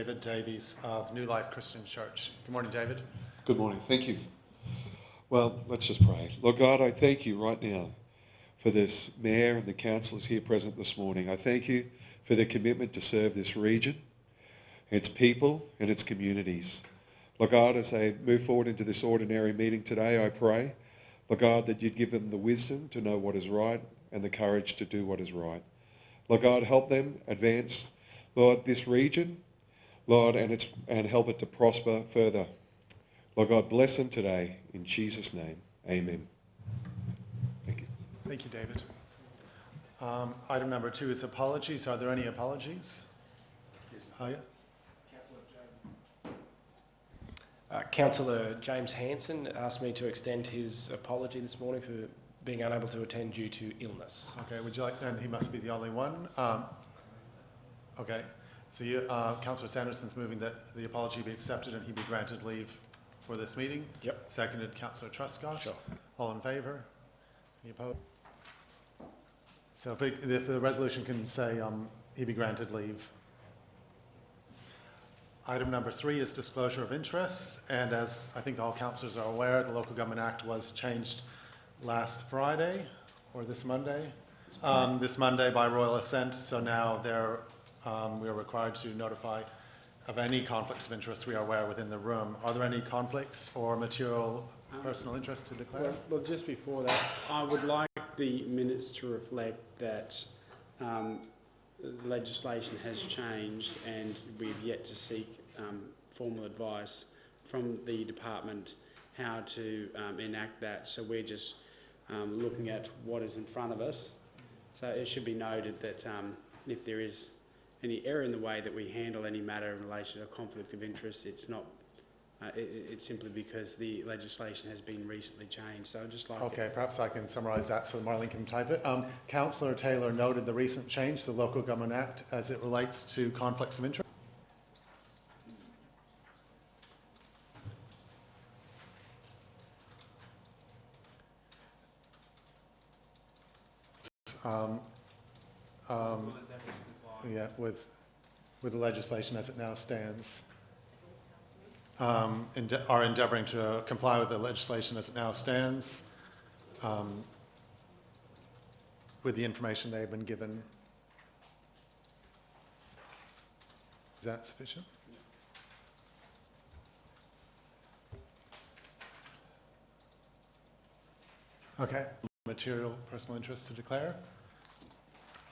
David Davies of New Life Christian Church. Good morning, David. Good morning. Thank you. Well, let's just pray. Lord God, I thank you right now for this mayor and the councillors here present this morning. I thank you for their commitment to serve this region, its people and its communities. Lord God, as they move forward into this ordinary meeting today, I pray, Lord God, that you'd give them the wisdom to know what is right and the courage to do what is right. Lord God, help them advance, Lord, this region, Lord, and help it to prosper further. Lord God, bless them today. In Jesus' name, amen. Thank you. Thank you, David. Item number 2 is apologies. Are there any apologies? Yes. Yeah. Councillor James Hanson asked me to extend his apology this morning for being unable to attend due to illness. Okay, would you like, and he must be the only one. Okay, so you, Councillor Sanderson's moving that the apology be accepted and he be granted leave for this meeting. Yep. Seconded, Councillor Truscott. Sure. All in favour? Any opposed? So if the resolution can say he be granted leave. Item number 3 is disclosure of interests, and as I think all councillors are aware, the Local Government Act was changed last Friday, or this Monday? This Monday by royal assent, so now we are required to notify of any conflicts of interest we are aware within the room. Are there any conflicts or material personal interest to declare? Well, just before that, I would like the minutes to reflect that the legislation has changed and we've yet to seek formal advice from the department how to enact that. So we're just looking at what is in front of us. So it should be noted that if there is any error in the way that we handle any matter in relation to a conflict of interest, it's not. It's simply because the legislation has been recently changed. So I'd just like. Okay, perhaps I can summarise that so Marlene can type it. Councillor Taylor noted the recent change to the Local Government Act as it relates to conflicts of interest. Yeah, with the legislation as it now stands. Are endeavouring to comply with the legislation as it now stands with the information they've been given. Is that sufficient? Okay. Material personal interest to declare.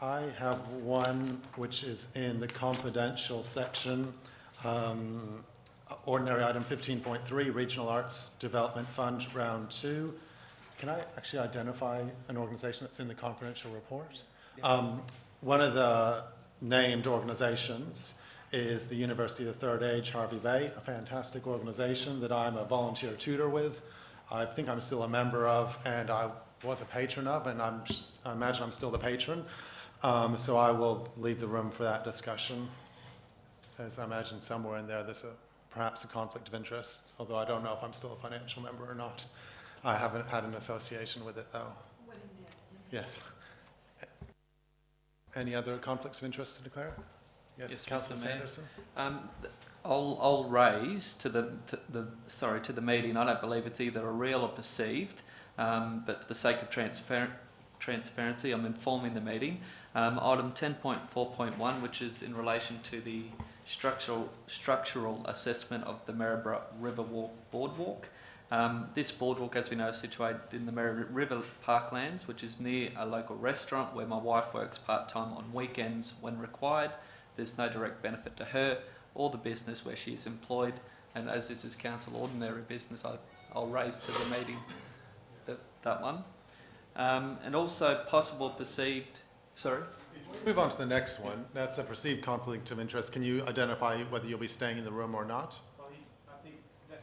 I have one which is in the confidential section. Ordinary item 15.3, Regional Arts Development Fund, Round 2. Can I actually identify an organisation that's in the confidential report? One of the named organisations is the University of the Third Age, Harvey Bay, a fantastic organisation that I'm a volunteer tutor with. I think I'm still a member of, and I was a patron of, and I imagine I'm still the patron. So I will leave the room for that discussion, as I imagine somewhere in there there's perhaps a conflict of interest, although I don't know if I'm still a financial member or not. I haven't had an association with it, though. Yes. Any other conflicts of interest to declare? Yes, Councillor Sanderson. I'll raise to the meeting. I don't believe it's either a real or perceived, but for the sake of transparency, I'm informing the meeting. Item 10.4.1, which is in relation to the structural assessment of the Maryborough River Boardwalk. This boardwalk, as we know, is situated in the Maryborough River Parklands, which is near a local restaurant where my wife works part-time on weekends when required. There's no direct benefit to her or the business where she is employed, and as this is council ordinary business, I'll raise to the meeting that one. And also possible perceived, sorry? Before we move on to the next one, that's a perceived conflict of interest. Can you identify whether you'll be staying in the room or not? Well, I think that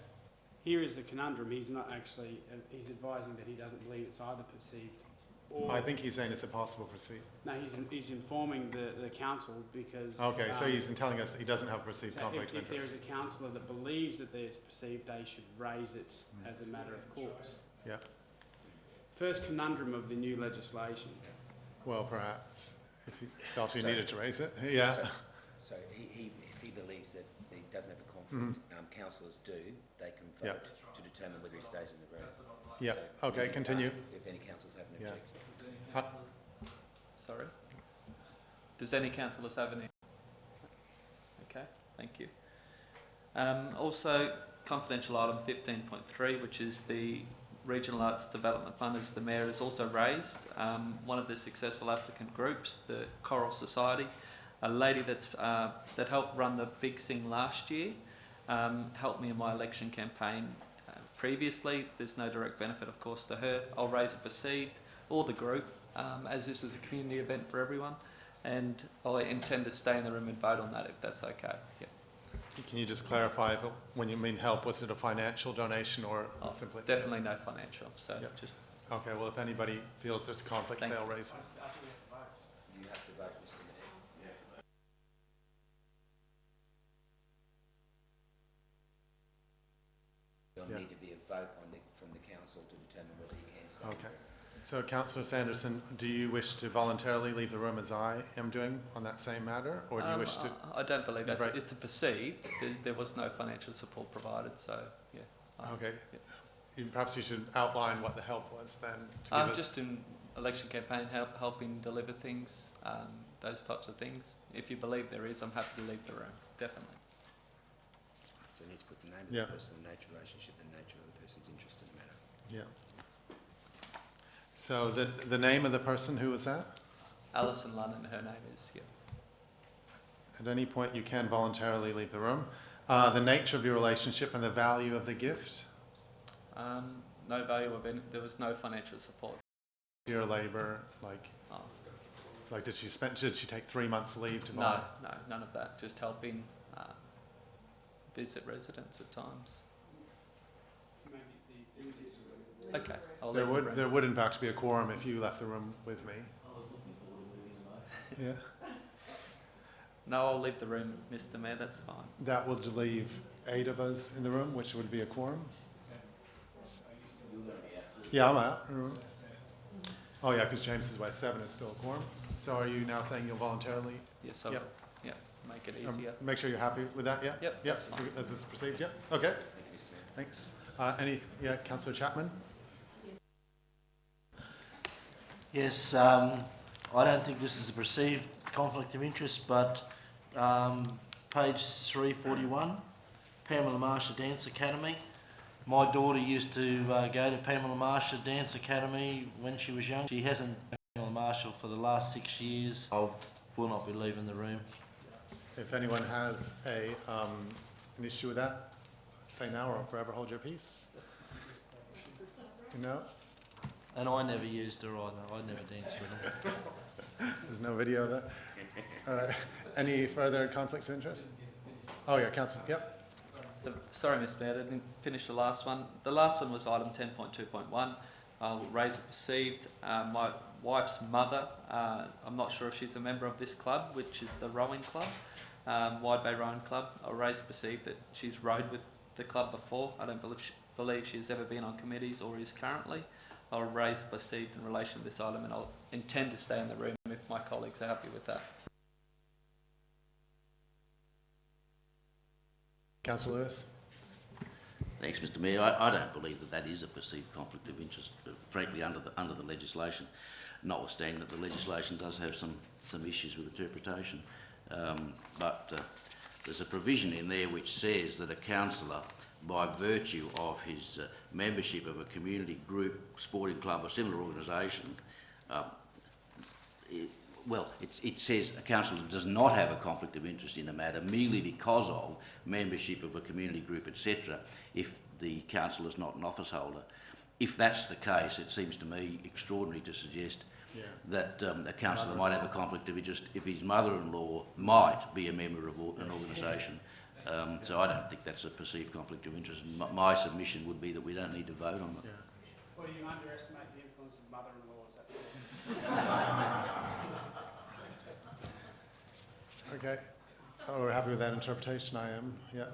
here is the conundrum. He's not actually. He's advising that he doesn't believe it's either perceived or. I think he's saying it's a possible perceived. No, he's informing the council because. Okay, so he's telling us that he doesn't have a perceived so conflict of if there interest. is a councillor that believes that there's perceived, they should raise it as a matter of course. Yeah. First conundrum of the new legislation. Well, perhaps if you felt you needed to raise it, yeah. So if he believes that he doesn't have a conflict, councillors do, they can Yeah. vote to determine whether he stays in the room. Yeah, So okay, you continue. ask If any councillors have an Yeah. objection. Sorry? Does any councillors have any? Okay, thank you. Also, confidential item 15.3, which is the Regional Arts Development Fund, as the Mayor has also raised. One of the successful applicant groups, the Choral Society, a lady that helped run the Big Sing last year, helped me in my election campaign previously. There's no direct benefit, of course, to her. I'll raise a perceived, or the group, as this is a community event for everyone, and I intend to stay in the room and vote on that if that's okay. Yep. Can you just clarify, but when you mean help, was it a financial donation or Oh, simply? definitely no financial, so Yep. just Okay, well, if anybody feels there's conflict, Thank they'll you. raise it. You have to vote, Mr Mayor. There'll Yeah. need to be a vote from the council to determine whether he can stay. Okay. So Councillor Sanderson, do you wish to voluntarily leave the room as I am doing on that same matter, or do you wish to? I don't believe that's Right. it's a perceived. There was no financial support provided, so yeah. Okay. Yeah. Perhaps you should outline what the help was then. To give us, Just in election campaign, helping deliver things, those types of things. If you believe there is, I'm happy to leave the room. Definitely. So you need to put the name of Yeah. the person, the nature of the relationship, the nature of the person's interest in the matter. yeah. So the name of the person, who was that? Alison Lunnon, her name is. Yeah. At any point, you can voluntarily leave the room. The nature of your relationship and the value of the gift, No value of any. There was no financial support. your labour, Oh, did she take 3 months leave to no, none of that. Just helping visit residents at times. Okay, I'll leave the room. There would in fact be a quorum if you left the room with me. Yeah, No, I'll leave the room, Mr. Mayor. That's fine. that would leave 8 of us in the room, which would be a quorum. Yeah, I'm out. Oh yeah, because James is away. 7 is still a quorum. So are you now saying you'll voluntarily? Yes, I Yep. will. Yeah, make it easier. Make sure you're happy with that, yeah? Yep, Yep, that's fine. as this is perceived, yeah? Okay, Thank you, Mr Mayor. thanks. Councillor Chapman? Yes, I don't think this is a perceived conflict of interest, but page 341, Pamela Marsha Dance Academy. My daughter used to go to Pamela Marsha Dance Academy when she was young. She hasn't been to Pamela Marsha for the last 6 years. I will not be leaving the room. If anyone has an issue with that, say now or forever hold your peace. No? And I never used her either. I never danced with her. There's no video of that? All right. Any further conflicts of interest? Oh, yeah, Councillor, yep. Sorry, Mr. Mayor, I didn't finish the last one. The last one was item 10.2.1. We'll raise a perceived. My wife's mother, I'm not sure if she's a member of this club, which is the rowing club, Wide Bay Rowing Club. I'll raise a perceived that she's rowed with the club before. I don't believe she's ever been on committees or is currently. I'll raise a perceived in relation to this item, and I'll intend to stay in the room if my colleagues are happy with that. Councillor Lewis? Thanks, Mr Mayor. I don't believe that is a perceived conflict of interest, frankly, under the legislation, notwithstanding that the legislation does have some issues with interpretation. But there's a provision in there which says that a councillor, by virtue of his membership of a community group, sporting club or similar organisation, it says a councillor does not have a conflict of interest in a matter merely because of membership of a community group, etc., if the councillor is not an office holder. If that's the case, it seems to me extraordinary to suggest that a councillor might have a conflict of interest if his mother-in-law might be a member of an organisation. So I don't think that's a perceived conflict of interest. My submission would be that we don't need to vote on it. Well, you underestimate the influence of mother-in-laws. Okay. Oh, we're happy with that interpretation, I am, yeah.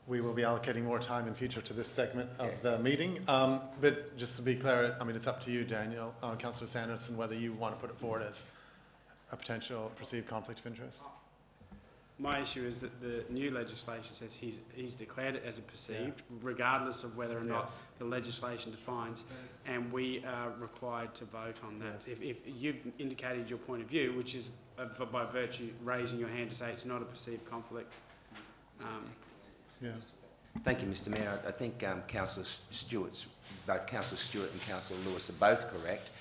We will be allocating more time in future to this segment of the meeting. But just to be clear, I mean, it's up to you, Daniel, Councillor Sanderson, whether you want to put it forward as a potential perceived conflict of interest. My issue is that the new legislation says he's declared it as a perceived, regardless of whether or not Yes. the legislation defines, and we are required to vote on that. Yes. If you've indicated your point of view, which is by virtue raising your hand to say it's not a perceived conflict. Yeah. Thank you, Mr Mayor. I think both Councillor Stewart and Councillor Lewis are both correct.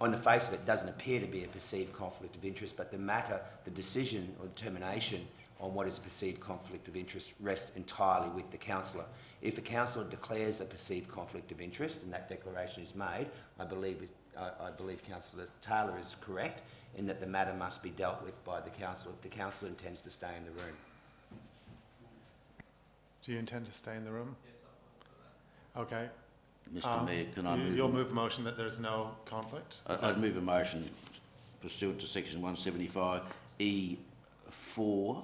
On the face of it, it doesn't appear to be a perceived conflict of interest, but the decision or determination on what is a perceived conflict of interest rests entirely with the councillor. If a councillor declares a perceived conflict of interest and that declaration is made, I believe Councillor Taylor is correct in that the matter must be dealt with by the councillor if the councillor intends to stay in the room. Do you intend to stay in the room? Yes, I will. Okay. Mr Mayor, can I move? You'll move a motion that there's no conflict? I'd move a motion pursuant to section 175E4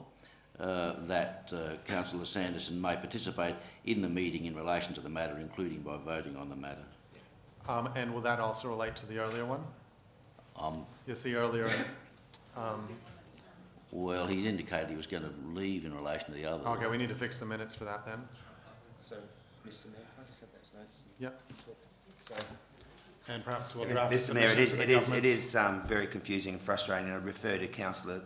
that Councillor Sanderson may participate in the meeting in relation to the matter, including by voting on the matter. And will that also relate to the earlier one? Yes, the earlier. Well, he's indicated he was going to leave in relation to the others. Okay, we need to fix the minutes for that then. So, Mr Mayor, can I just have those notes? Yep. And perhaps we'll draft. Mr Mayor, it is very confusing and frustrating. I refer to Councillor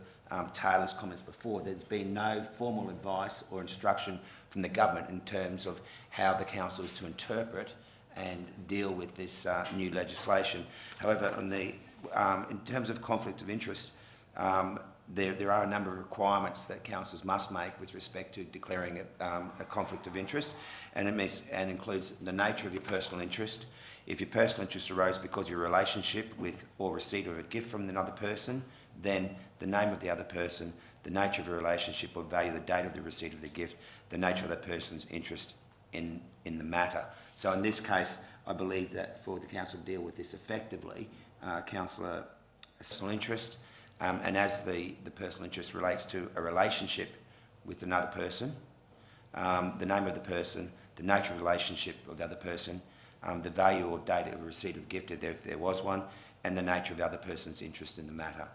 Taylor's comments before. There's been no formal advice or instruction from the government in terms of how the council is to interpret and deal with this new legislation. However, in terms of conflict of interest, there are a number of requirements that councils must make with respect to declaring a conflict of interest, and it includes the nature of your personal interest. If your personal interest arose because of your relationship with or receipt of a gift from another person, then the name of the other person, the nature of the relationship or value, the date of the receipt of the gift, the nature of that person's interest in the matter. So in this case, I believe that for the council to deal with this effectively, councillor personal interest, and as the personal interest relates to a relationship with another person, the name of the person, the nature of the relationship of the other person, the value or date of a receipt of gift if there was one, and the nature of the other person's interest in the matter.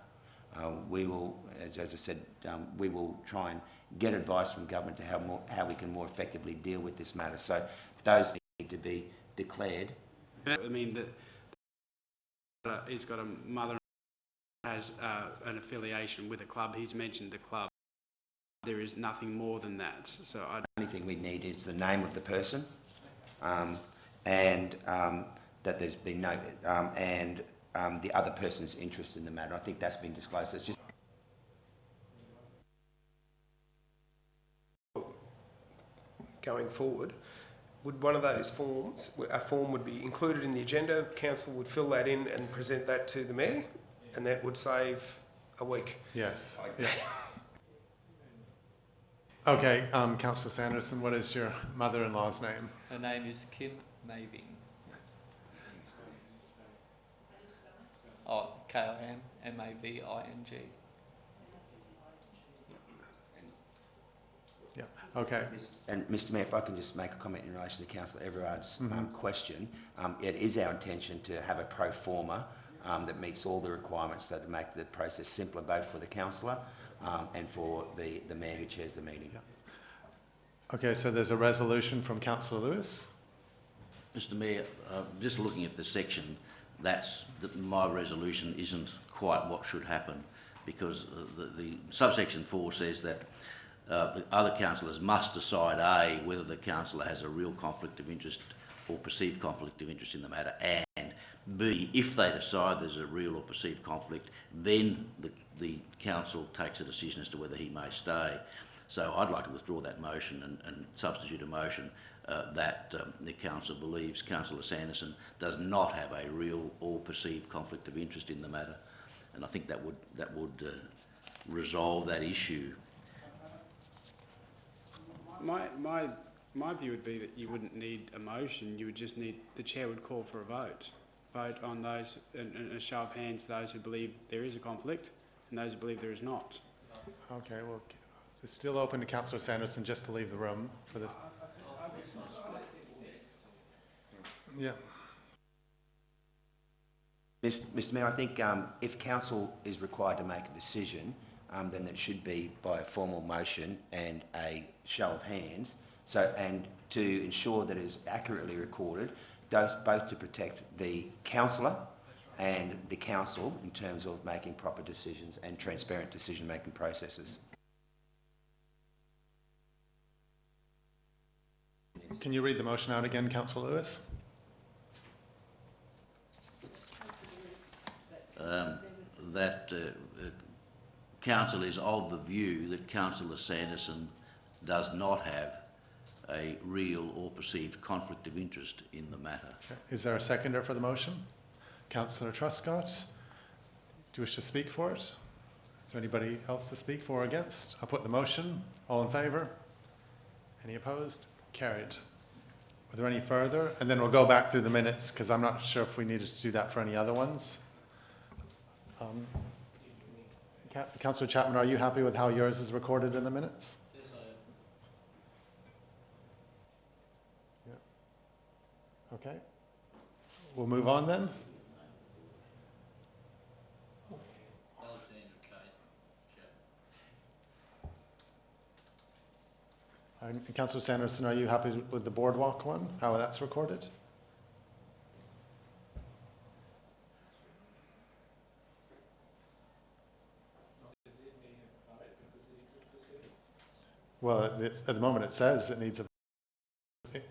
We will, as I said, we will try and get advice from government to how we can more effectively deal with this matter. So those need to be declared. I mean, he's got a mother has an affiliation with a club. He's mentioned the club. There is nothing more than that. So The only thing we need is the name of the person, and that there's been no, and the other person's interest in the matter. I think that's been disclosed. It's just Going forward, would one of those forms, a form would be included in the agenda, council would fill that in and present that to the mayor, and that would save a week. Yes. Yeah. Okay, Councillor Sanderson, what is your mother-in-law's name? Her name is Kim Maving. Oh, K-I-M-M-A-V-I-N-G. Yeah, okay. And Mr Mayor, if I can just make a comment in relation to Councillor Everard's question, it is our intention to have a pro forma that meets all the requirements so to make the process simpler both for the councillor and for the mayor who chairs the meeting. Yeah. Okay, so there's a resolution from Councillor Lewis. Mr Mayor, just looking at the section, my resolution isn't quite what should happen, because the subsection 4 says that the other councillors must decide A, whether the councillor has a real conflict of interest or perceived conflict of interest in the matter, and B, if they decide there's a real or perceived conflict, then the council takes a decision as to whether he may stay. So I'd like to withdraw that motion and substitute a motion that the council believes Councillor Sanderson does not have a real or perceived conflict of interest in the matter, and I think that would resolve that issue. My view would be that you wouldn't need a motion. You would just need, the chair would call for a vote on those, and a show of hands, those who believe there is a conflict and those who believe there is not. Okay, well, it's still open to Councillor Sanderson just to leave the room for this. Yeah. Mr Mayor, I think if council is required to make a decision, then it should be by a formal motion and a show of hands. So, and to ensure that it is accurately recorded, both to protect the councillor and the council in terms of making proper decisions and transparent decision-making processes. Can you read the motion out again, Councillor Lewis? That council is of the view that Councillor Sanderson does not have a real or perceived conflict of interest in the matter. Okay. Is there a seconder for the motion? Councillor Truscott, do you wish to speak for it? Is there anybody else to speak for or against? I'll put the motion. All in favour? Any opposed? Carried. Were there any further? And then we'll go back through the minutes because I'm not sure if we needed to do that for any other ones. Councillor Chapman, are you happy with how yours is recorded in the minutes? Yes, I am. Yeah. Okay. We'll move on then. Alexander K. Chapman. And Councillor Sanderson, are you happy with the boardwalk one, how that's recorded? Well, at the moment it says it needs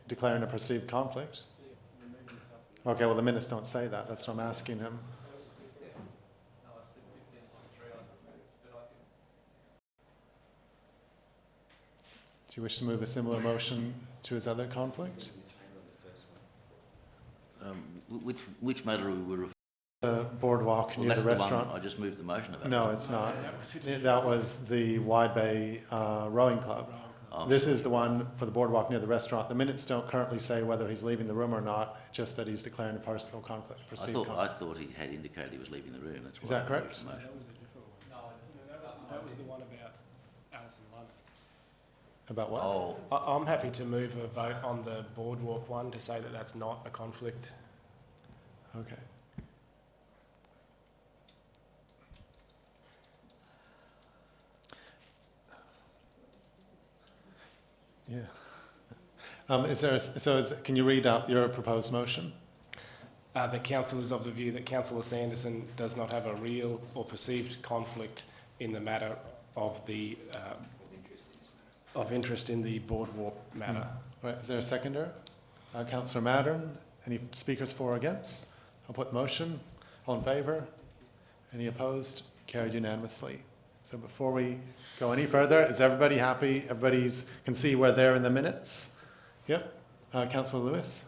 declaring a perceived conflict. Okay, well the minutes don't say that, that's what I'm asking him. Do you wish to move a similar motion to his other conflict? Which matter we were The boardwalk near that's the restaurant? one I just moved the motion about. No, it's not. That was the Wide Bay Rowing Club. Oh, This is the one for the boardwalk near the restaurant. The minutes don't currently say whether he's leaving the room or not, just that he's declaring a personal conflict, I perceived thought conflict. he had indicated he was leaving the room. That's why Is that I correct? moved the motion. That was the one about Alison London. About what? Oh, I'm happy to move a vote on the boardwalk one to say that that's not a conflict. Okay. Yeah. Can you read out your proposed motion? The council is of the view that Councillor Sanderson does not have a real or perceived conflict in the matter of the of interest in the boardwalk matter. Right, is there a seconder? Councillor Maddern, any speakers for or against? I'll put the motion. All in favour? Any opposed? Carried unanimously. So before we go any further, is everybody happy? Everybody can see where they're in the minutes? Yep. Councillor Lewis?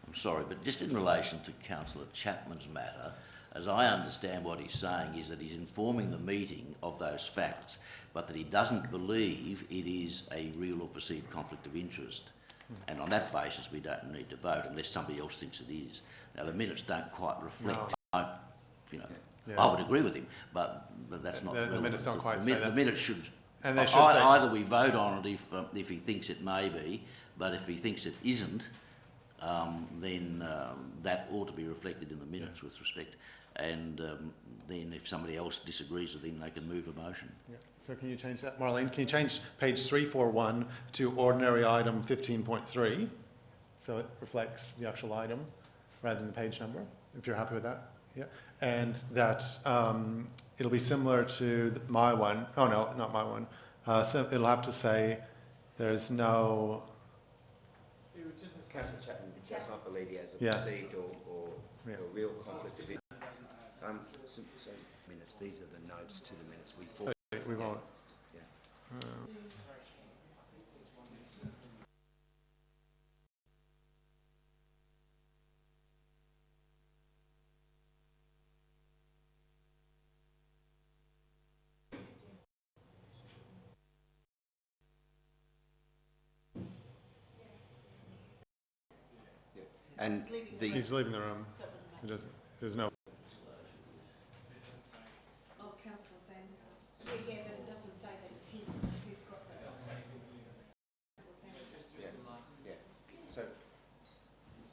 I'm sorry, but just in relation to Councillor Chapman's matter, as I understand what he's saying is that he's informing the meeting of those facts, but that he doesn't believe it is a real or perceived conflict of interest. And on that basis, we don't need to vote unless somebody else thinks it is. Now, the minutes don't quite reflect, I would agree with him, but that's not The relevant. minutes don't quite say that. The minutes should, And they should say, either we vote on it if he thinks it may be, but if he thinks it isn't, then that ought to be reflected in the minutes with respect. And then if somebody else disagrees with him, they can move a motion. yeah. So can you change that, Marlene? Can you change page 341 to ordinary item 15.3? So it reflects the actual item rather than the page number, if you're happy with that. Yeah. And that it'll be similar to my one. Oh, no, not my one. So it'll have to say there's no... Councillor Chapman does not believe he has a Yeah. perceived or Yeah. real conflict of interest. So minutes, these are the notes to the minutes. We won't. Yeah. And He's leaving the room. He doesn't. There's no... Oh, Councillor Sanderson. Yeah, but it doesn't say that it's him who's got the... so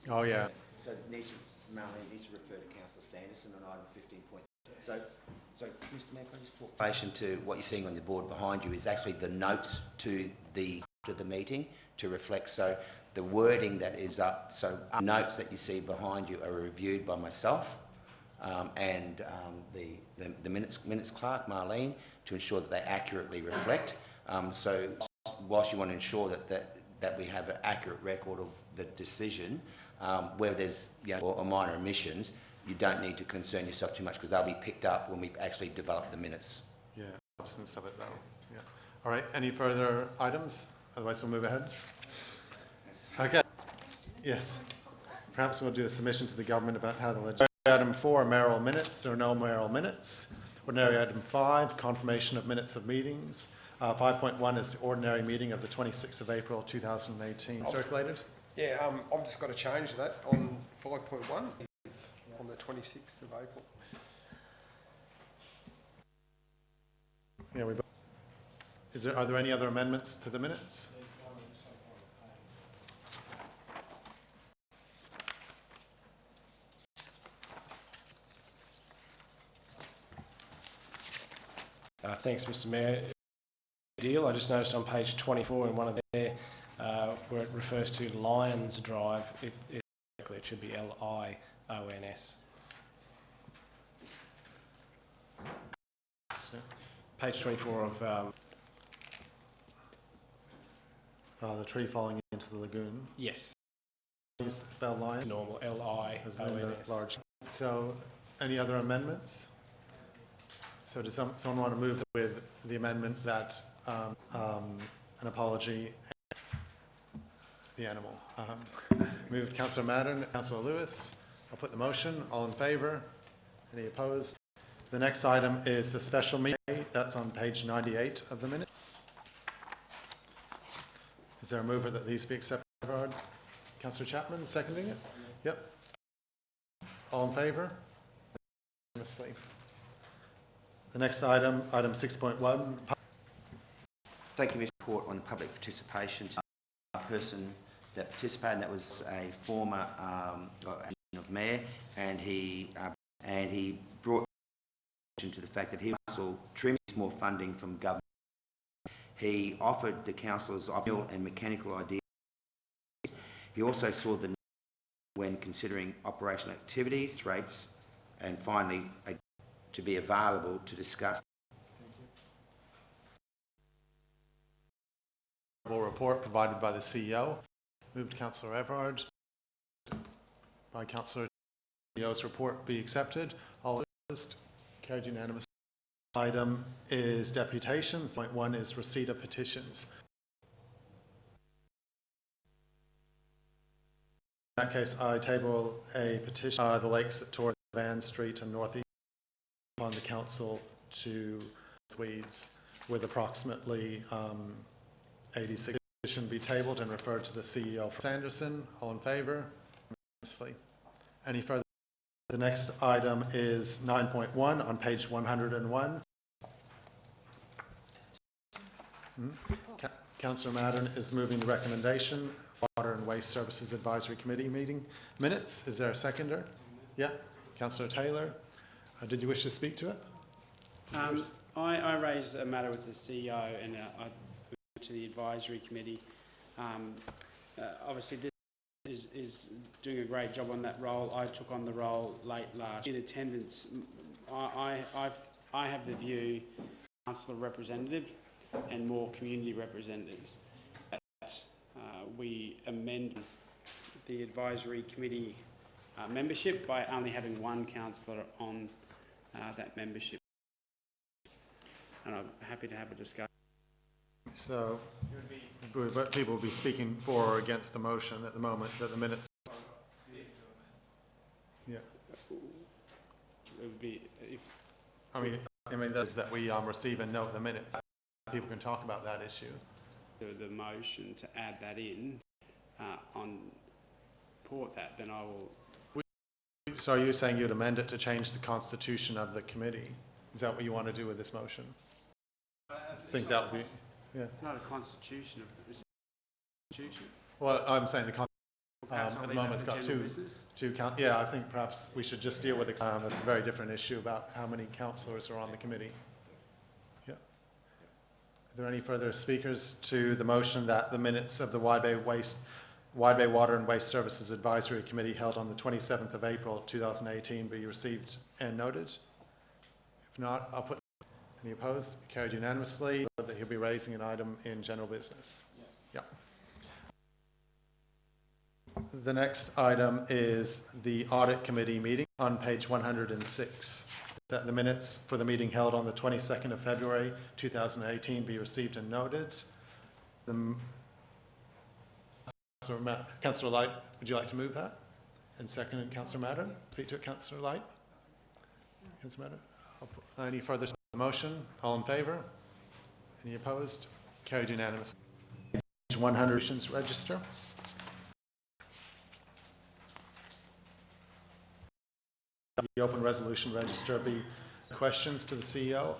Oh, yeah. Marlene needs to refer to Councillor Sanderson on item 15. So So, Mr Mayor, can I just talk? In relation to what you're seeing on the board behind you is actually the notes to the meeting to reflect. So the wording that is up, so notes that you see behind you are reviewed by myself and the minutes clerk, Marlene, to ensure that they accurately reflect. So whilst you want to ensure that we have an accurate record of the decision, where there's or minor omissions, you don't need to concern yourself too much because they'll be picked up when we actually develop the minutes. Yeah, substance of it though. Yeah. All right, any further items? Otherwise we'll move ahead. Okay. Yes. Perhaps we'll do a submission to the government about how the legislation. Item 4, mayoral minutes or no mayoral minutes. Ordinary item 5, confirmation of minutes of meetings. 5.1 is the ordinary meeting of the 26th of April 2018. Circulated? Yeah, I've just got to change that on 5.1 on the 26th of April. Yeah, are there any other amendments to the minutes? Thanks, Mr Mayor. I just noticed on page 24 in one of there, where it refers to Lions Drive, it should be L-I-O-N-S. Page 24 of... The tree falling into the lagoon. yes, Spell Lion. normal, As in the L-I-O-N-S. large. So, any other amendments? So does someone want to move with the amendment that an apology the animal? Moved Councillor Madden, Councillor Lewis. I'll put the motion. All in favour? Any opposed? The next item is the special meeting. That's on page 98 of the minute. Is there a mover that these be accepted? Councillor Chapman, seconding it? Yep. All in favour? Unanimously. The next item, item 6.1. Thank you, Mr. Report on public participation. A person that participated, and that was a former of mayor, and he brought attention to the fact that he also trims more funding from government. He offered the councillors optional and mechanical ideas. He also saw the need when considering operational activities, rates, and finally to be available to discuss. Report provided by the CEO. Moved Councillor Everard. By Councillor, CEO's report be accepted. All opposed? Carried unanimously. Item is deputations. Point 1 is receipt of petitions. In that case, I table a petition the lakes towards Van Street and Northeast on the council to Weeds with approximately 86. Petition be tabled and referred to the CEO. Sanderson, all in favour? Any further? The next item is 9.1 on page 101. Councillor Madden is moving the recommendation. Water and Waste Services Advisory Committee meeting minutes. Is there a seconder? Yeah. Councillor Taylor, did you wish to speak to it? I raised a matter with the CEO and to the advisory committee. Obviously, this is doing a great job on that role. I took on the role late last year. In attendance, I have the view, councillor representative and more community representatives, that we amend the advisory committee membership by only having one councillor on that membership. And I'm happy to have a discussion. So, people will be speaking for or against the motion at the moment that the minutes. Yeah. It would be if I mean that's that we receive and note the minutes. People can talk about that issue. the motion to add that in on support that, then I will. So are you saying you'd amend it to change the constitution of the committee? Is that what you want to do with this motion? I think that would be, yeah. It's not a constitution of the constitution. Well, I'm saying the Perhaps I'll At the leave moment, that it's for got general business. yeah, I think perhaps we should just deal with it. That's a very different issue about how many councillors are on the committee. Yeah. Are there any further speakers to the motion that the minutes of the Wide Bay Water and Waste Services Advisory Committee held on the 27th of April 2018 be received and noted? If not, I'll put. Any opposed? Carried unanimously. That he'll be raising an item in general business. Yeah. The next item is the Audit Committee meeting on page 106. That the minutes for the meeting held on the 22nd of February 2018 be received and noted. Councillor Light, would you like to move that? And second, Councillor Matter? Speak to it, Councillor Light. Councillor Matter? Any further motion? All in favour? Any opposed? Carried unanimously. Page 100 register. The open resolution register be questions to the CEO.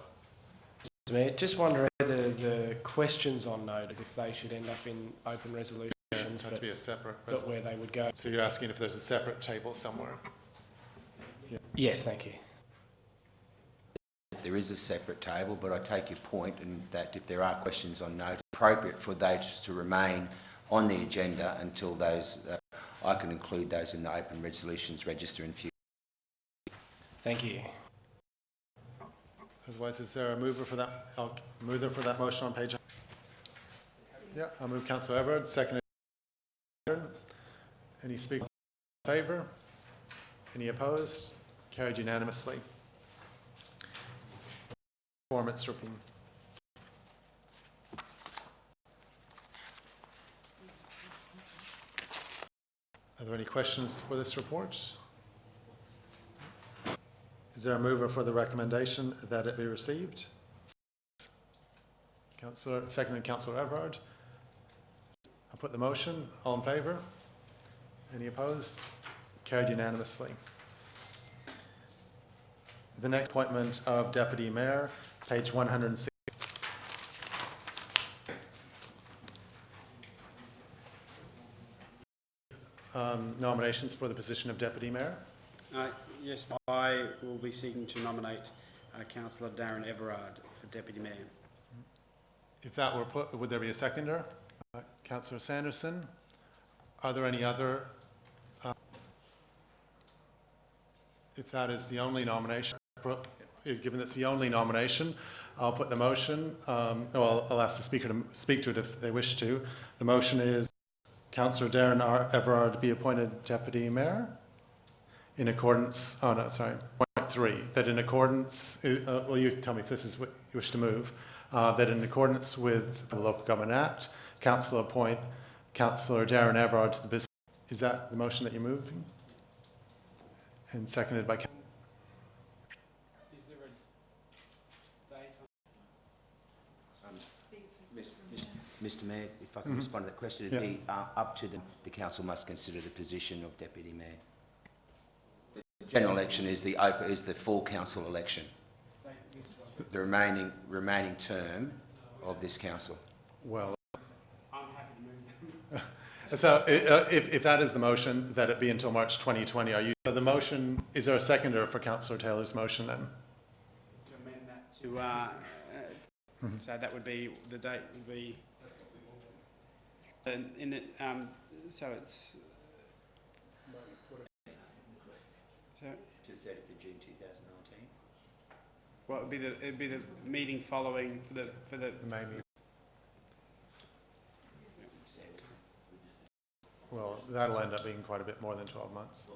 Mr. Mayor, just wondering whether the questions on noted, if they should end up in open resolutions, It's going to be a separate but where they would go. So you're asking if there's a separate table somewhere? Yes, thank you. There is a separate table, but I take your point in that if there are questions on note, appropriate for those to remain on the agenda until those, I can include those in the open resolutions register in future. Thank you. Otherwise, is there a mover for that? I'll mover for that motion on page. Yeah, I'll move Councillor Everard, second. Any speakers in favour? Any opposed? Carried unanimously. Performance report. Are there any questions for this report? Is there a mover for the recommendation that it be received? Second, Councillor Everard. I'll put the motion. All in favour? Any opposed? Carried unanimously. The next appointment of Deputy Mayor, page 106. Nominations for the position of Deputy Mayor. Yes, I will be seeking to nominate Councillor Darren Everard for Deputy Mayor. If that were put, would there be a seconder? Councillor Sanderson. Are there any other? If that is the only nomination, given it's the only nomination, I'll put the motion. I'll ask the speaker to speak to it if they wish to. The motion is Councillor Darren Everard be appointed Deputy Mayor in accordance, point 3, that in accordance, well, you tell me if this is what you wish to move, that in accordance with the Local Government Act, Council appoint Councillor Darren Everard to the business. Is that the motion that you're moving? And seconded by. Is there a date on? Mr Mayor, if I can respond to that question, it'd be up to the council must consider the position of Deputy Mayor. The general election is the full council election. The remaining term of this council. Well, I'm happy to move them. so if that is the motion, that it be until March 2020, are you, the motion, is there a seconder for Councillor Taylor's motion then? To amend that to, so that would be, the date would be, so it's, so, To 30th of June 2019. well, it'd be the meeting following for the Maybe. Well, that'll end up being quite a bit more than 12 months.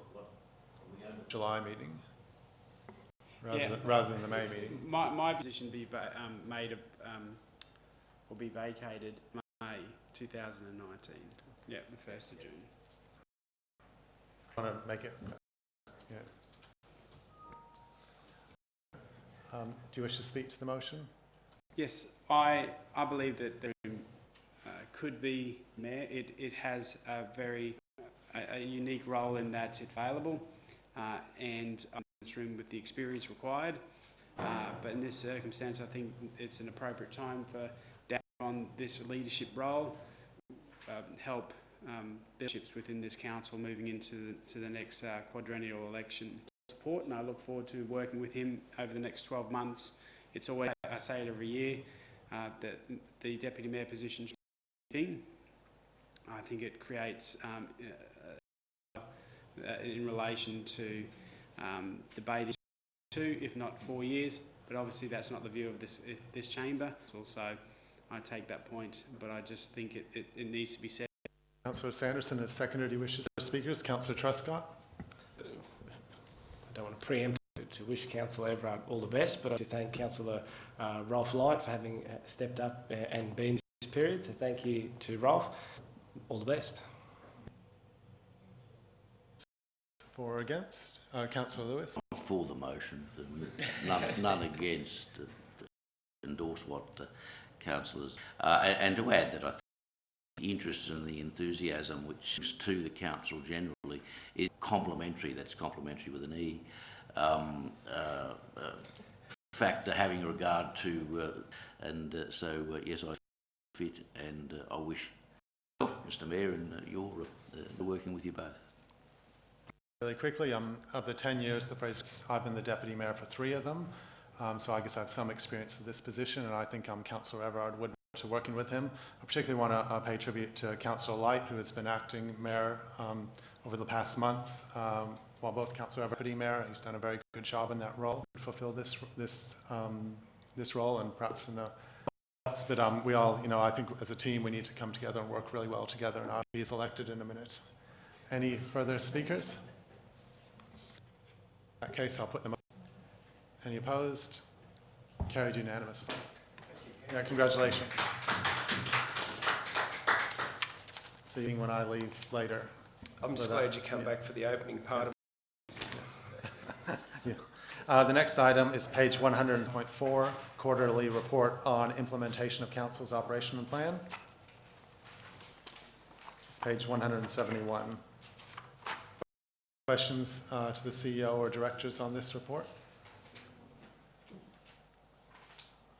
July meeting, rather than the May meeting. My position be will be vacated May 2019. Yeah, the 1st of June. Want to make it? Yeah. Do you wish to speak to the motion? Yes, I believe that there could be mayor. It has a unique role in that it's available and in this room with the experience required. But in this circumstance, I think it's an appropriate time for Dan on this leadership role, help leaderships within this council moving into the next quadrennial election. Support, and I look forward to working with him over the next 12 months. It's always, I say it every year, that the Deputy Mayor position is a thing. I think it creates, in relation to debating 2, if not 4 years, but obviously that's not the view of this chamber. So I take that point, but I just think it needs to be said. Councillor Sanderson has seconded. He wishes to speakers. Councillor Truscott. I don't want to preempt to wish Councillor Everard all the best, but to thank Councillor Rolf Light for having stepped up and been in this period. So thank you to Rolf. All the best. For or against? Councillor Lewis. For the motion, none against. Endorse what councillors and to add that I think the interest and the enthusiasm which is to the council generally is complementary. That's complementary with an E. Factor having regard to so yes, I fit and I wish Mr Mayor and you're working with you both. Really quickly, of the 10 years the Fraser, I've been the Deputy Mayor for 3 of them, so I guess I have some experience of this position, and I think Councillor Everard would to working with him. I particularly want to pay tribute to Councillor Light, who has been acting Mayor over the past month, while both Councillor Everard Deputy Mayor. He's done a very good job in that role, fulfill this role, and perhaps in a but we all, I think as a team we need to come together and work really well together, and he's elected in a minute. Any further speakers? In that case, I'll put them up. Any opposed? Carried unanimously. Yeah, congratulations. See you when I leave later. I'm just glad you come back for the opening part of yeah. The next item is page 100.4, quarterly report on implementation of Council's operational plan. It's page 171. Questions to the CEO or directors on this report?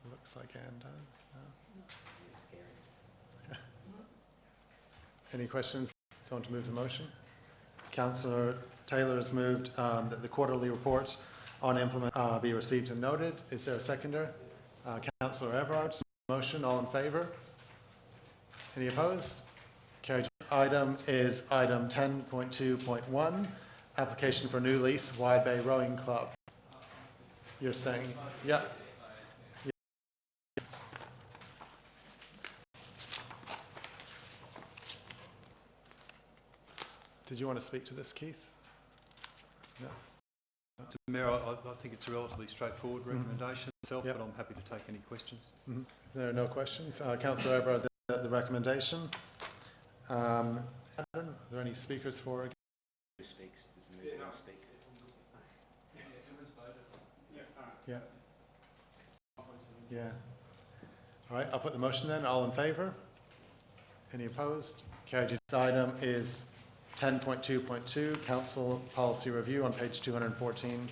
Looks like Anne does. No? Any questions? Someone to move the motion? Councillor Taylor has moved that the quarterly report on implement be received and noted. Is there a seconder? Councillor Everard, motion. All in favour? Any opposed? Carried. Item is item 10.2.1, application for new lease, Wide Bay Rowing Club. You're saying, yeah. Did you want to speak to this, Keith? No. Mr Mayor, I think it's a relatively straightforward recommendation itself, but I'm happy to take any questions. There are no questions. Councillor Everard, the recommendation. Are there any speakers for it? Who speaks? Does the mover not speak? Yeah. Yeah. All right, I'll put the motion then. All in favour? Any opposed? Carried. This item is 10.2.2, Council Policy Review on page 214.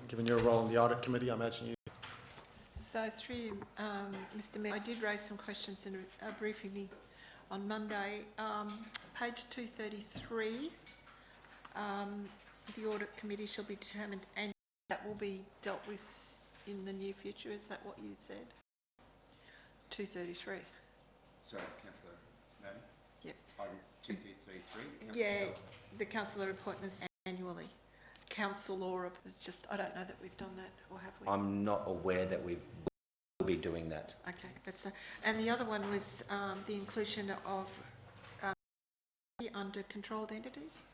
Given your role in the Audit Committee, I imagine you... So through you, Mr Mayor, I did raise some questions in a briefing on Monday. Page 233, the Audit Committee shall be determined and that will be dealt with in the near future. Is that what you said? 233. Sorry, Councillor Madden? Yep. Item 2333. Yeah, the councillor appointments annually. Council law is just, I don't know that we've done that, or have we? I'm not aware that we will be doing that. Okay, that's and the other one was the inclusion of under controlled entities.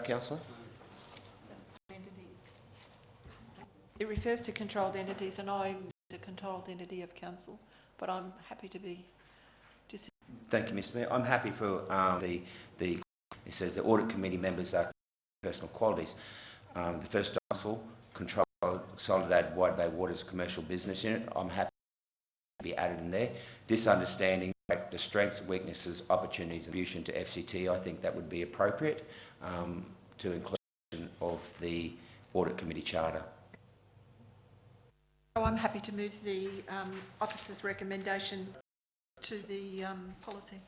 Councillor? Entities. It refers to controlled entities, and I'm a controlled entity of council, but I'm happy to be. Thank you, Mr Mayor. I'm happy for it says the Audit Committee members are personal qualities. The first council control Consolidated Wide Bay Waters Commercial Business Unit. I'm happy be added in there. This understanding the strengths, weaknesses, opportunities, and contribution to FCT, I think that would be appropriate to inclusion of the Audit Committee Charter. Oh, I'm happy to move the officer's recommendation to the policy.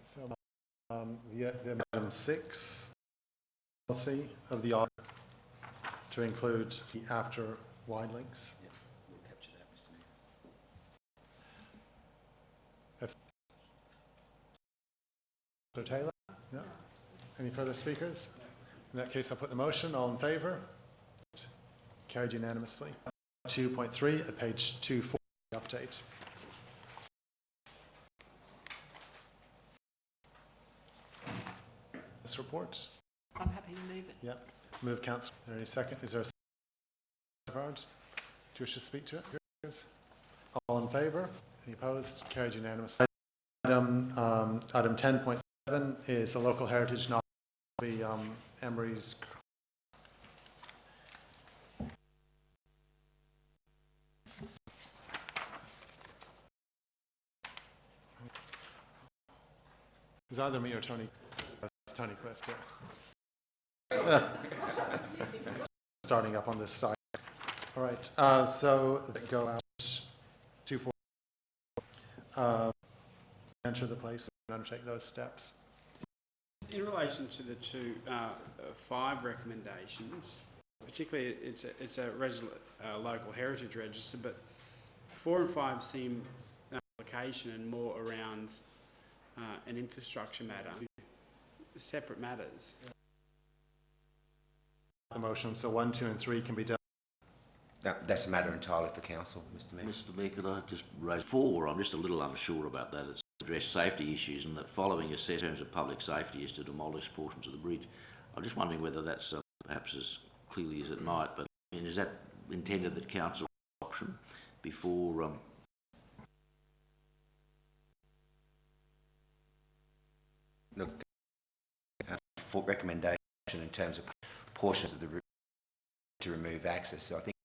So, the item 6, policy of the audit to include the after wide links. Yeah, we'll capture that, Mr. Mayor. So Taylor? No? Any further speakers? In that case, I'll put the motion. All in favour? Carried unanimously. 2.3 at page 240, update. This report? I'm happy to move it. Yeah. Move council. Is there any second? Is there a second? Do you wish to speak to it? All in favour? Any opposed? Carried unanimously. Item 10.7 is a local heritage novel, the Emery's. It's either me or Tony. That's Tony Clift, yeah. Starting up on this side. All right, so go out 2.4. Enter the place and undertake those steps. In relation to the 5 recommendations, particularly it's a local heritage register, but 4 and 5 seem application and more around an infrastructure matter, separate matters. The motion, so 1, 2 and 3 can be done. No, that's a matter entirely for council, Mr. Mayor. Mr Mayor, could I just raise 4? I'm just a little unsure about that. It's address safety issues and that following assessment in terms of public safety is to demolish portions of the bridge. I'm just wondering whether that's perhaps as clearly as it might, but I mean, is that intended that council option before Look, for recommendation in terms of portions of the route to remove access. So I think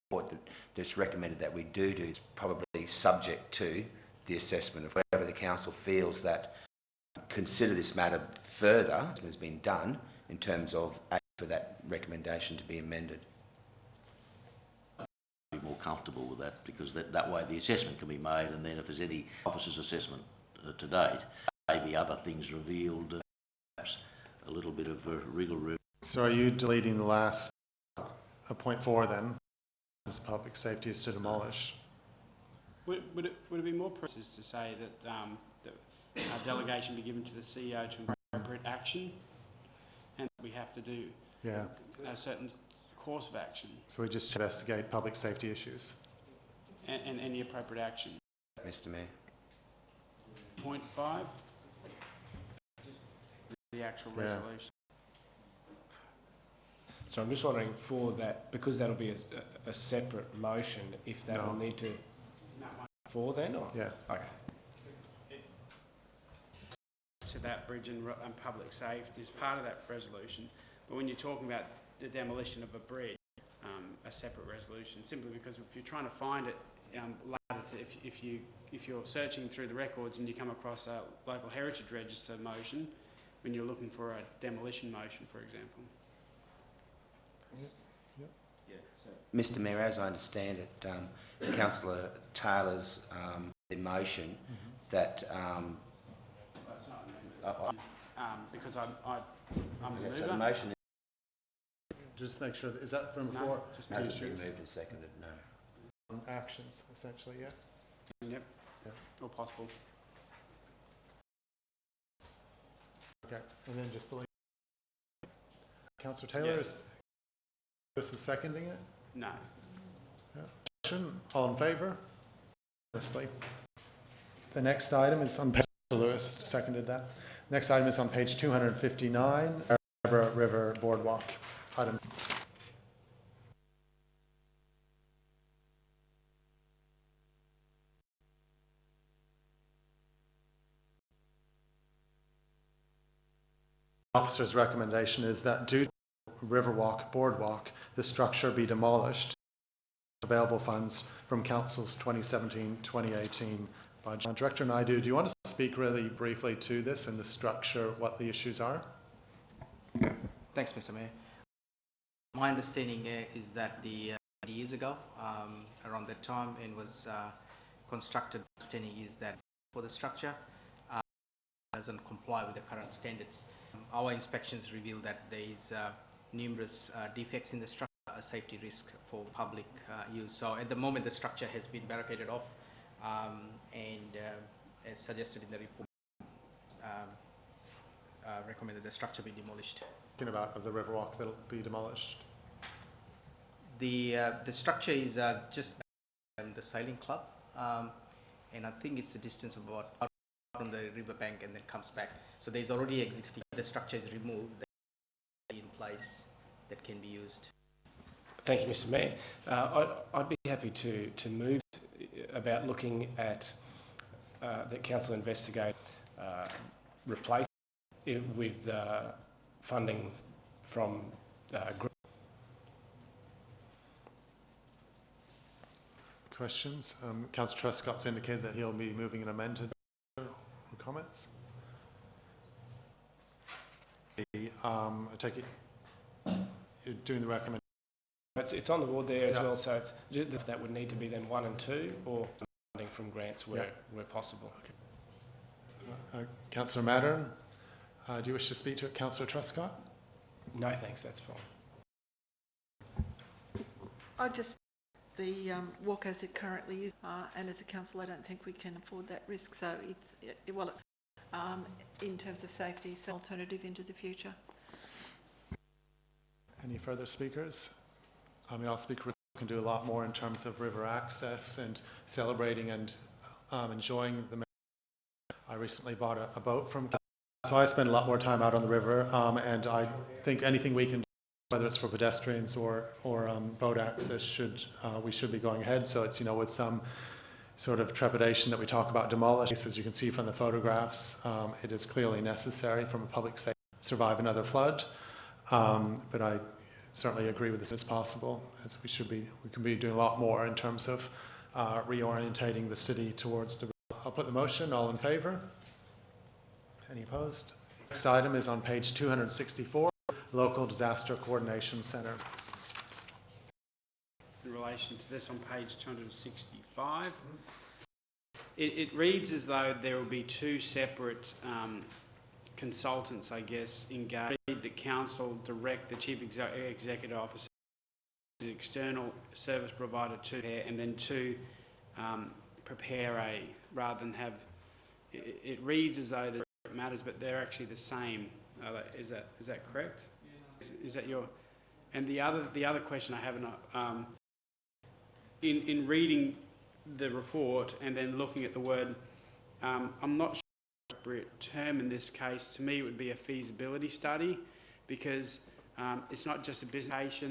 what that's recommended that we do is probably subject to the assessment of whatever the council feels that consider this matter further has been done in terms of for that recommendation to be amended. be more comfortable with that, because that way the assessment can be made, and then if there's any officer's assessment to date, maybe other things revealed, perhaps a little bit of wriggle room. So are you deleting the last point 4 then? As public safety is to demolish. Would it be more precise to say that a delegation be given to the CEO to appropriate action, and we have to do a certain course of action So we just investigate public safety issues. and any appropriate action? Mr. Mayor. Point 5, the actual resolution. So I'm just wondering for that, because that'll be a separate motion, if that will need to... For then, or? Yeah. Okay. To that bridge and public safety is part of that resolution, but when you're talking about the demolition of a bridge, a separate resolution, simply because if you're trying to find it later, if you're searching through the records and you come across a local heritage register motion, when you're looking for a demolition motion, for example. Mr. Mayor, as I understand it, Councillor Taylor's the motion that That's not an amendment. Because I'm the so the mover. motion Just make sure, is that from No, before? just hasn't been issues? moved and seconded, no. Actions, essentially, yeah. Yep. Yeah. Or possible. Okay, and then just delete. Councillor Taylor, Yes. This is seconding it? No. Motion, all in favour? Honestly. The next item is on page, Lewis seconded that. Next item is on page 259, River Boardwalk. Item. Officer's recommendation is that due to Riverwalk Boardwalk, the structure be demolished available funds from Council's 2017-2018 budget. Director Naidu, do you want to speak really briefly to this and the structure, what the issues are? Thanks, Mr. Mayor. My understanding is that the years ago, around that time, and was constructed. Understanding is that for the structure doesn't comply with the current standards. Our inspections reveal that there is numerous defects in the structure, a safety risk for public use. So at the moment, the structure has been barricaded off, and as suggested in the report, recommended the structure be demolished. Talking about of the Riverwalk that'll be demolished. The structure is just the sailing club, and I think it's a distance of about out on the riverbank and then comes back. So there's already existing. The structure is removed, in place that can be used. Thank you, Mr. Mayor. I'd be happy to move about looking at that council investigate replace it with funding from group. Questions? Councillor Truscott's indicated that he'll be moving an amended comments. I take it you're doing the recommendation. It's on the board there as Yeah. well, so it's that would need to be then 1 and 2, or funding from grants where possible. Councillor Mattern, do you wish to speak to it, Councillor Truscott? No, thanks, that's fine. I just, the walk as it currently is, and as a council, I don't think we can afford that risk. So in terms of safety, it's an alternative into the future. Any further speakers? I mean, I'll speak. We can do a lot more in terms of river access and celebrating and enjoying the. I recently bought a boat from, so I spend a lot more time out on the river, and I think anything we can do, whether it's for pedestrians or boat access, we should be going ahead. So it's, with some sort of trepidation that we talk about demolish. As you can see from the photographs, it is clearly necessary from a public safety to survive another flood. But I certainly agree with this as possible, as we can be doing a lot more in terms of reorientating the city towards the. I'll put the motion. All in favour? Any opposed? Next item is on page 264, Local Disaster Coordination Centre. In relation to this on page 265, it reads as though there will be two separate consultants, I guess, engaged. The council direct the chief executive officer, the external service provider to prepare, and then to prepare rather than have. It reads as though it matters, but they're actually the same. Is that correct? Is that your? And the other question I have, in reading the report and then looking at the word, I'm not sure the appropriate term in this case. To me, it would be a feasibility study, because it's not just a business,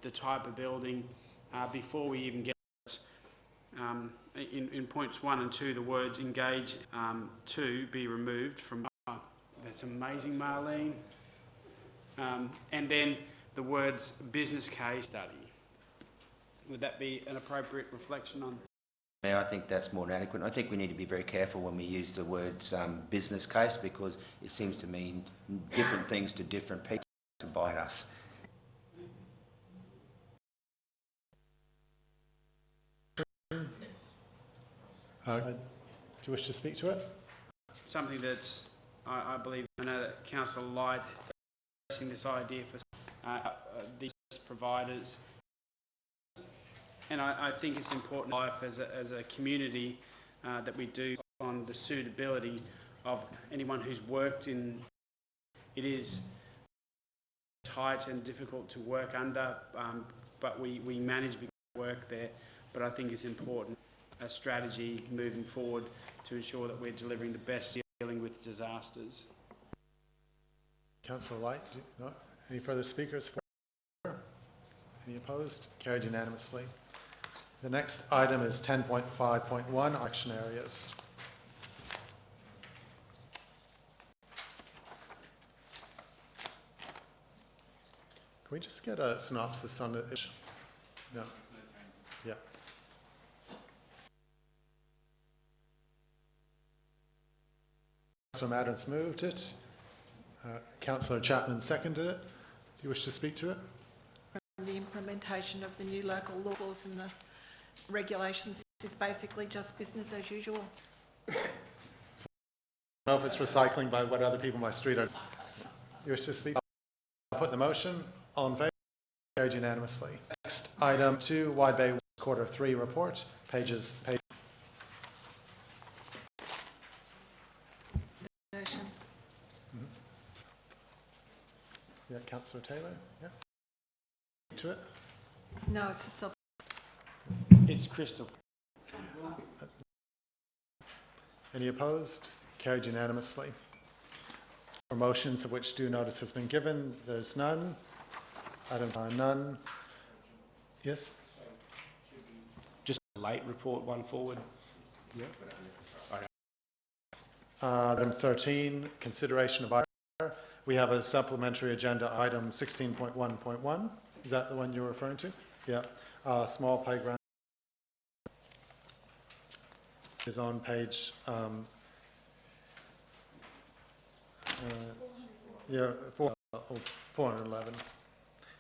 the type of building, before we even get in points 1 and 2, the words engage to be removed from. That's amazing, Marlene. And then the words business case study. Would that be an appropriate reflection on? Mayor, I think that's more than adequate. I think we need to be very careful when we use the words business case, because it seems to mean different things to different people to bite us. Do you wish to speak to it? Something that I believe, I know that Councillor Light is pressing this idea for these providers. And I think it's important in life as a community that we do on the suitability of anyone who's worked in. It is tight and difficult to work under, but we manage work there. But I think it's important a strategy moving forward to ensure that we're delivering the best dealing with disasters. Councillor Light, no? Any further speakers? Any opposed? Carried unanimously. The next item is 10.5.1, action areas. Can we just get a synopsis on it? No. Councillor Madden's moved it. Councillor Chapman seconded it. Do you wish to speak to it? The implementation of the new local laws and the regulations is basically just business as usual. I don't know if it's recycling by what other people in my street are. You wish to speak? I'll put the motion. All in favour? Carried unanimously. Next, item 2, Wide Bay Quarter 3 report, page. Motion. Yeah, Councillor Taylor, yeah. To it. No, it's a sub. It's crystal. Any opposed? Carried unanimously. For motions of which due notice has been given, there's none. Item none. Yes? Just a late report one forward. Yeah. Item 13, consideration of item. We have a supplementary agenda item 16.1.1. Is that the one you're referring to? Yeah. Small playground is on page 411.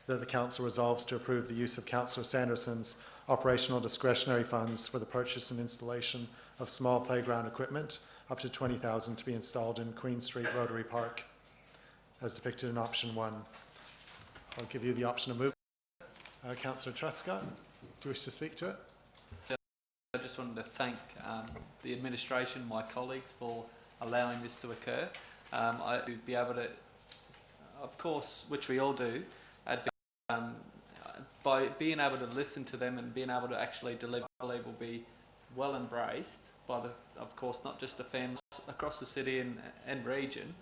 That the council resolves to approve the use of Councillor Sanderson's operational discretionary funds for the purchase and installation of small playground equipment up to $20,000 to be installed in Queen Street Rotary Park, as depicted in option 1. I'll give you the option to move. Councillor Truscott, do you wish to speak to it? I just wanted to thank the administration, my colleagues, for allowing this to occur. I would be able to, of course, which we all do, by being able to listen to them and being able to actually deliver, I believe will be well embraced by the, of course, not just the families across the city and region.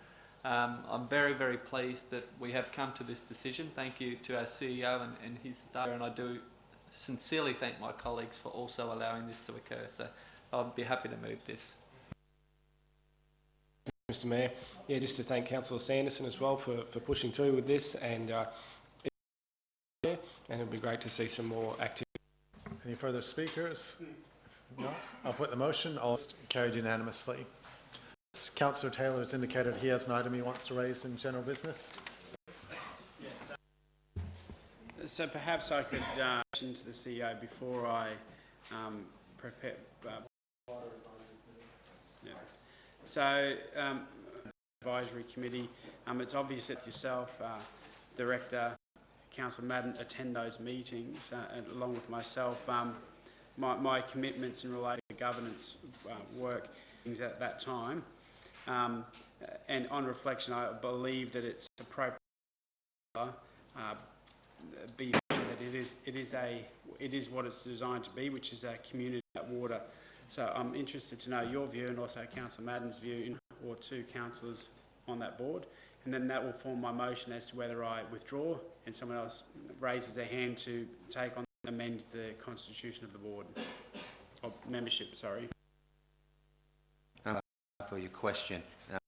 I'm very, very pleased that we have come to this decision. Thank you to our CEO and his staff, and I do sincerely thank my colleagues for also allowing this to occur. So I'd be happy to move this. Mr Mayor, yeah, just to thank Councillor Sanderson as well for pushing through with this, and it'll be great to see some more activity. Any further speakers? No? I'll put the motion. All carried unanimously. Councillor Taylor has indicated he has an item he wants to raise in general business. Yes. So perhaps I could mention to the CEO before I prepare. Yeah. So, advisory committee. It's obvious that yourself, Director, Councillor Madden, attend those meetings, and along with myself. My commitments in relation to governance work at that time. And on reflection, I believe that it's appropriate be that it is what it's designed to be, which is a community at water. So I'm interested to know your view and also Councillor Madden's view, or two councillors on that board, and then that will form my motion as to whether I withdraw and someone else raises their hand to take on amend the constitution of the board of membership. Sorry. For your question. I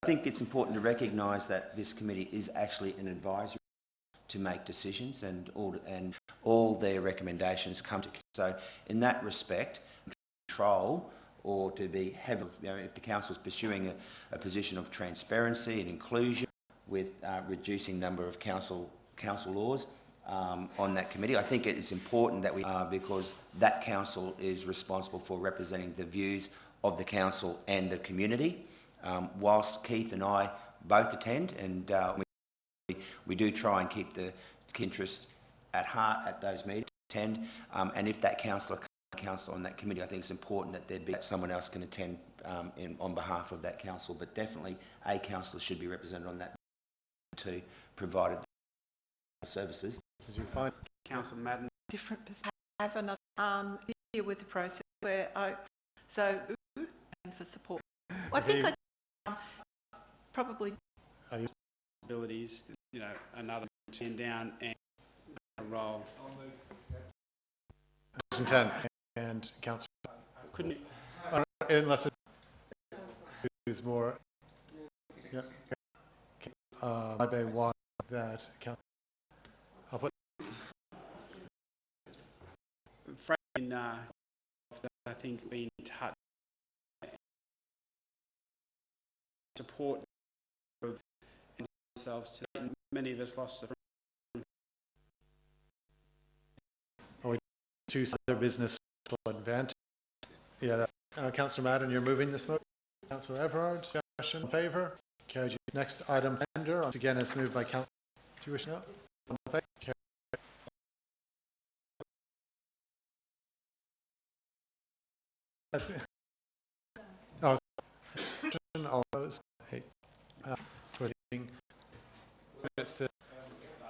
think it's important to recognise that this committee is actually an advisory to make decisions, and all their recommendations come to. So in that respect, control or to be heavily, if the council is pursuing a position of transparency and inclusion with reducing number of council laws on that committee, I think it is important that we because that council is responsible for representing the views of the council and the community. Whilst Keith and I both attend, and we do try and keep the interest at heart at those meetings, and if that councillor on that committee, I think it's important that there be someone else can attend on behalf of that council, but definitely a councillor should be represented on that to provided services. Did you find Councillor Madden? Different perspective. I have another here with the process where and for support. I think probably Abilities, another 10 down and a roll. 10 and Councillor. Couldn't you? Unless it is more. Yeah. I'd be one that Councillor. I'll put. I think being touched support of themselves to that. Many of us lost the To other business advantage. Yeah, Councillor Madden, you're moving this motion. Councillor Everard, discussion in favour? Carried. Next item, tender, once again is moved by Councillor. Do you wish to know? In favour? Carried. That's it. Oh, all those. Hey, putting minutes to